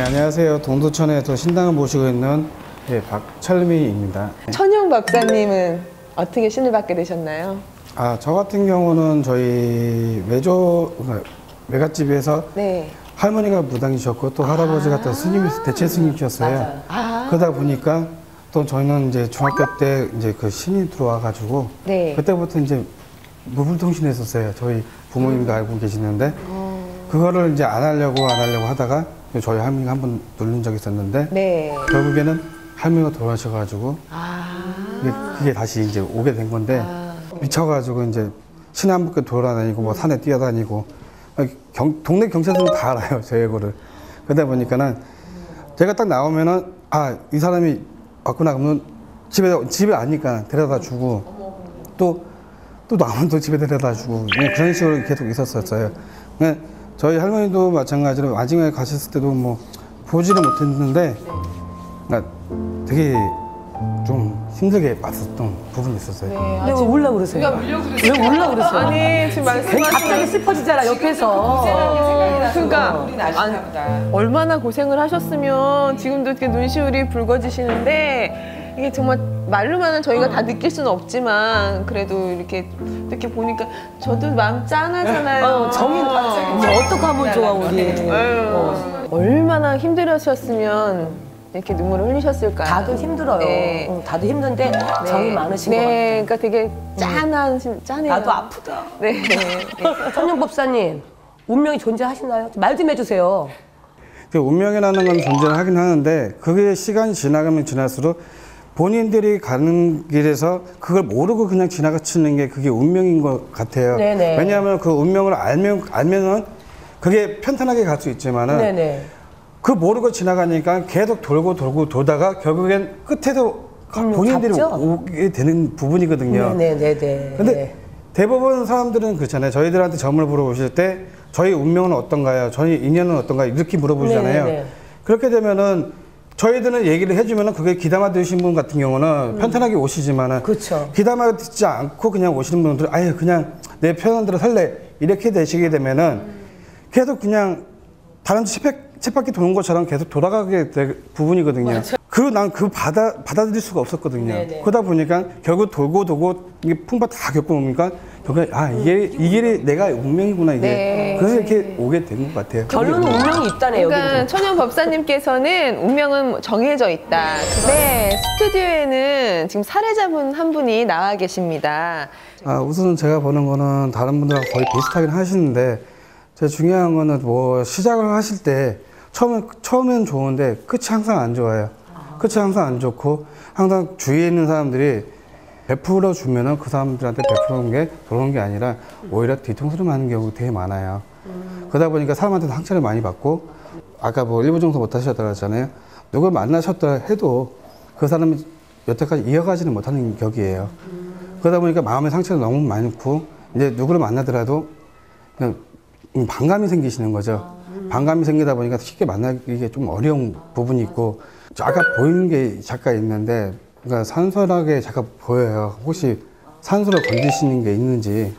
안녕하세요. 동두천에서 신당을 모시고 있는 박철미입니다. 천영 박사님은 어떻게 신을 받게 되셨나요? 저 같은 경우는 저희 외갓집에서 네. 할머니가 무당이셨고 또 할아버지가 또 스님이서 대체 스님이셨어요. 그러다 보니까 또 저희는 이제 중학교 때 이제 그 신이 들어와가지고 네. 그때부터 이제 무불통신했었어요. 저희 부모님도 알고 계시는데 그거를 이제 안 하려고 하다가 저희 할머니가 한번 누른 적이 있었는데 네. 결국에는 할머니가 돌아가셔가지고 그게 다시 이제 오게 된 건데 미쳐가지고 이제 시내한바퀴 돌아다니고 뭐 산에 뛰어다니고 동네 경찰들은 다 알아요 제 거를. 그러다 보니까는 제가 딱 나오면은 이 사람이 왔구나 그러면 집에 아니까 데려다 주고 또 나오면 또 집에 데려다 주고 그런 식으로 계속 있었어요. 저희 할머니도 마찬가지로 마지막에 가셨을 때도 뭐 보지를 못했는데 되게 좀 힘들게 봤었던 부분이 있었어요. 네, 왜 울라 그러세요? 왜 울라 그러세요? 아니 지금 말씀하시는 갑자기 슬퍼지잖아 옆에서. 그러니까 얼마나 고생을 하셨으면 지금도 이렇게 눈시울이 붉어지시는데 이게 정말 말로만은 저희가 다 느낄 수는 없지만 그래도 이렇게 보니까 저도 마음 짠하잖아요. 정이 어떡하면 좋아 우리. 얼마나 힘들으셨으면 이렇게 눈물을 흘리셨을까요? 다들 힘들어요. 네. 다들 힘든데 정이 많으신 것 같아요. 네, 그러니까 되게 짠해요. 나도 아프다. 네. 천영 법사님, 운명이 존재하시나요? 말 좀 해주세요. 운명이라는 건 존재를 하긴 하는데 그게 시간이 지나가면 지날수록 본인들이 가는 길에서 그걸 모르고 그냥 지나가치는 게 그게 운명인 것 같아요. 네네. 왜냐하면 그 운명을 알면은 그게 편탄하게 갈 수 있지만은 네네. 그 모르고 지나가니까 계속 돌고 돌다가 결국엔 끝에도 본인들이 잡죠? 오게 되는 부분이거든요. 네네네. 근데 대부분 사람들은 그렇잖아요. 저희들한테 점을 물어보실 때 저희 운명은 어떤가요? 저희 인연은 어떤가요? 이렇게 물어보잖아요. 네네네. 그렇게 되면은 저희들은 얘기를 해주면은 그게 귀담아 들으신 분 같은 경우는 편탄하게 오시지만은 그쵸. 귀담아 듣지 않고 그냥 오시는 분들은 아예 그냥 내 편한 대로 살래 이렇게 되시게 되면은 계속 그냥 다른 쳇바퀴 도는 것처럼 계속 돌아가게 될 부분이거든요. 난 받아들일 수가 없었거든요. 네네. 그러다 보니까 결국 돌고 이게 풍파 다 겪어보니까 결국 이 길이 내가 운명이구나 이게. 네. 그래서 이렇게 오게 된 것 같아요. 결론은 운명이 있다네요. 그러니까 여기도. 천영 법사님께서는 운명은 정해져 있다. 네, 스튜디오에는 지금 사례자분 한 분이 나와 계십니다. 우선 제가 보는 거는 다른 분들하고 거의 비슷하긴 하시는데 제일 중요한 거는 뭐 시작을 하실 때 처음엔 좋은데 끝이 항상 안 좋아요. 끝이 항상 안 좋고 항상 주위에 있는 사람들이 베풀어 주면은 그 사람들한테 베푸는 게 돌아오는 게 아니라 오히려 뒤통수를 맞는 경우가 되게 많아요. 그러다 보니까 사람한테 상처를 많이 받고 아까 뭐 일부 정도 못 하셨다고 했잖아요. 누굴 만나셨다 해도 그 사람이 여태까지 이어가지는 못하는 격이에요. 그러다 보니까 마음의 상처가 너무 많고 이제 누구를 만나더라도 그냥 반감이 생기시는 거죠. 반감이 생기다 보니까 쉽게 만나기가 좀 어려운 부분이 있고 아까 보이는 게 잠깐 있는데 그러니까 산소하게 잠깐 보여요. 혹시 산소를 건드시는 게 있는지.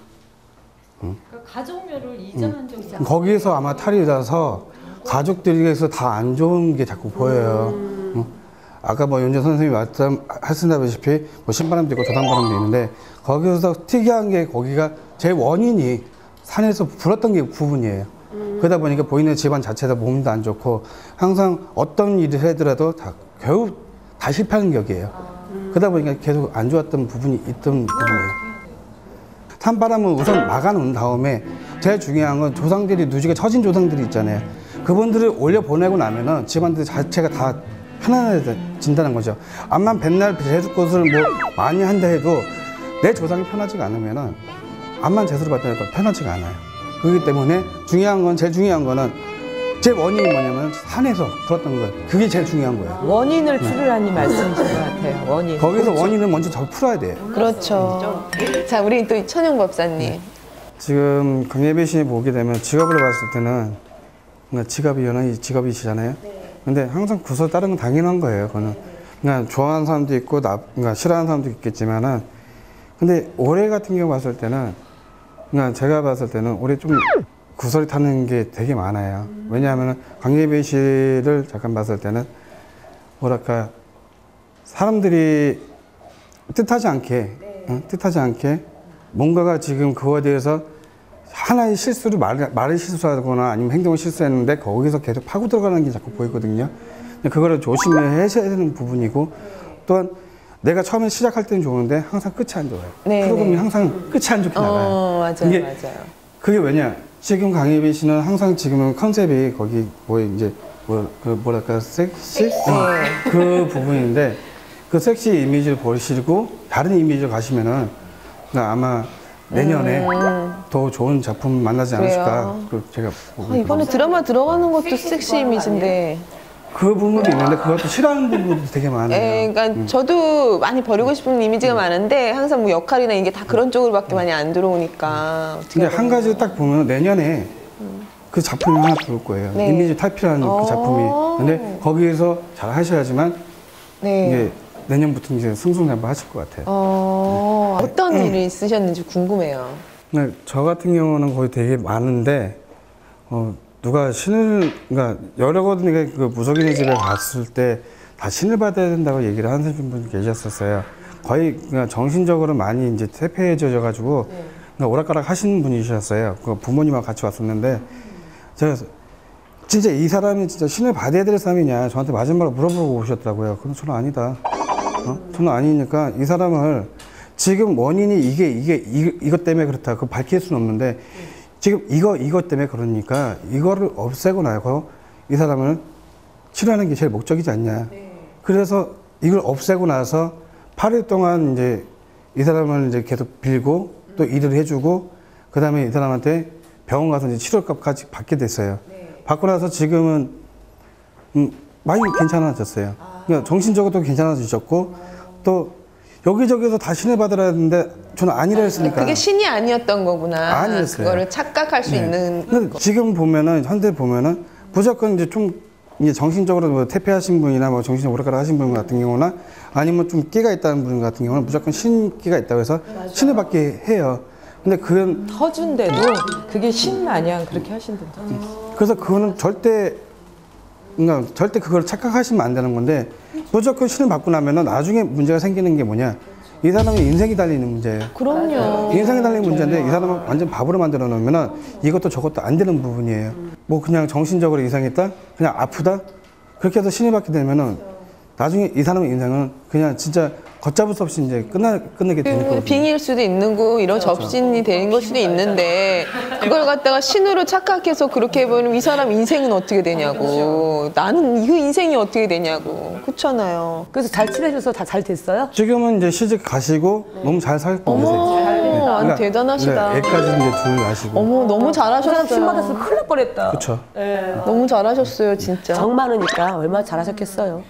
가족묘를 이전한 적이 있어요. 거기에서 아마 탈이 나서 가족들에게서 다 안 좋은 게 자꾸 보여요. 아까 뭐 윤재 선생님이 말씀하셨다시피 뭐 신바람도 있고 조당바람도 있는데 거기서 특이한 게 거기가 제 원인이 산에서 불었던 게 부분이에요. 그러다 보니까 보이는 집안 자체도 몸도 안 좋고 항상 어떤 일을 하더라도 겨우 다 실패하는 격이에요. 그러다 보니까 계속 안 좋았던 부분이 있던 부분이에요. 산바람은 우선 막아놓은 다음에 제일 중요한 건 조상들이 누지가 처진 조상들이 있잖아요. 그분들을 올려보내고 나면은 집안들 자체가 다 편안해진다는 거죠. 암만 백날 제수꽃을 뭐 많이 한다 해도 내 조상이 편하지가 않으면은 암만 제수를 받다 해도 편하지가 않아요. 그렇기 때문에 제일 중요한 거는 제 원인이 뭐냐면 산에서 불었던 거. 그게 제일 중요한 거예요. 원인을 풀으라는 말씀이신 것 같아요. 원인. 거기서 원인을 먼저 더 풀어야 돼요. 그렇죠. 자, 우리 또 천영 법사님. 지금 금예비신이 보게 되면 직업을 봤을 때는 그러니까 직업이 연예인 직업이시잖아요. 근데 항상 구설 다른 건 당연한 거예요. 그거는 그냥 좋아하는 사람도 있고 그러니까 싫어하는 사람도 있겠지만은 근데 올해 같은 경우 봤을 때는 그러니까 제가 봤을 때는 올해 좀 구설이 타는 게 되게 많아요. 왜냐하면 강예배 씨를 잠깐 봤을 때는 뭐랄까 사람들이 뜻하지 않게 뭔가가 지금 그거에 대해서 하나의 실수를 말을 실수하거나 아니면 행동을 실수했는데 거기서 계속 파고 들어가는 게 자꾸 보이거든요. 근데 그거를 조심해야 되는 부분이고 또한 내가 처음에 시작할 때는 좋은데 항상 끝이 안 좋아요. 네, 프로그램이 네. 항상 끝이 안 좋게 나가요. 맞아요, 이게 맞아요. 그게 왜냐? 지금 강예배 씨는 항상 지금은 컨셉이 거기 뭐랄까 섹시 그 부분인데 그 섹시 이미지를 버리시고 다른 이미지로 가시면은 아마 내년에 더 좋은 작품 만나지 않으실까. 그래요. 제가 이번에 드라마 들어가는 것도 섹시 이미지인데. 그 부분도 있는데 그것도 싫어하는 부분도 되게 많아요. 그러니까 저도 많이 버리고 싶은 이미지가 많은데 항상 뭐 역할이나 이게 다 그런 쪽으로밖에 많이 안 들어오니까. 근데 한 가지 딱 보면 내년에 그 작품이 하나 들어올 거예요. 네. 이미지 탈피라는 그 작품이. 근데 거기에서 잘 하셔야지만 네. 이게 내년부터 이제 승승장구하실 것 같아요. 어떤 일이 있으셨는지 궁금해요. 네, 저 같은 경우는 거의 되게 많은데 누가 그러니까 여러 군데 그 무속인의 집에 갔을 때 다 신을 받아야 된다고 얘기를 하는 분이 계셨었어요. 거의 그냥 정신적으로 많이 이제 퇴폐해져 가지고 그러니까 오락가락 하시는 분이셨어요. 그 부모님하고 같이 왔었는데 제가 진짜 이 사람이 진짜 신을 받아야 될 사람이냐 저한테 마지막으로 물어보고 오셨더라고요. 그럼 저는 아니다. 저는 아니니까 이 사람을 지금 원인이 이것 때문에 그렇다. 그거 밝힐 수는 없는데 지금 이것 때문에 그러니까 이거를 없애고 나고 이 사람을 치료하는 게 제일 목적이지 않냐. 그래서 이걸 없애고 나서 8일 동안 이제 이 사람을 이제 계속 빌고 또 일을 해주고 그 다음에 이 사람한테 병원 가서 이제 치료값까지 받게 됐어요. 받고 나서 지금은 많이 괜찮아졌어요. 그러니까 정신적으로도 괜찮아지셨고 또 여기저기서 다 신을 받으라 했는데 저는 아니라 했으니까. 그게 신이 아니었던 거구나. 아니었어요. 그거를 착각할 수 있는. 근데 지금 보면은 현재 보면은 무조건 이제 좀 이제 정신적으로 뭐 퇴폐하신 분이나 뭐 정신 오락가락 하신 분 같은 경우나 아니면 좀 끼가 있다는 분 같은 경우는 무조건 신기가 있다고 해서 신을 받게 해요. 근데 그건 터준데도 그게 신 마냥 그렇게 하신 분도 있어요. 그래서 그거는 그러니까 절대 그걸 착각하시면 안 되는 건데 무조건 신을 받고 나면은 나중에 문제가 생기는 게 뭐냐? 이 사람의 인생이 달리는 문제예요. 그럼요. 인생이 달리는 문제인데 이 사람을 완전 바보로 만들어 놓으면은 이것도 저것도 안 되는 부분이에요. 뭐 그냥 정신적으로 이상했다? 그냥 아프다? 그렇게 해서 신을 받게 되면은 나중에 이 사람의 인생은 그냥 진짜 걷잡을 수 없이 이제 끝내게 되는 거거든요. 빙일 수도 있는 거 이런 접신이 되는 걸 수도 있는데 그걸 갖다가 신으로 착각해서 그렇게 해버리면 이 사람 인생은 어떻게 되냐고. 나는 이 인생이 어떻게 되냐고. 그렇잖아요. 그래서 잘 칠해줘서 다 잘 됐어요? 지금은 이제 시집 가시고 너무 잘 살고 계세요. 아니, 대단하시다. 네, 애까지 이제 둘 낳으시고. 어머 너무 그 사람 신 잘하셨어요. 받았으면 큰일 날 뻔했다. 그렇죠. 너무 잘하셨어요 진짜. 정 많으니까 얼마나 잘하셨겠어요.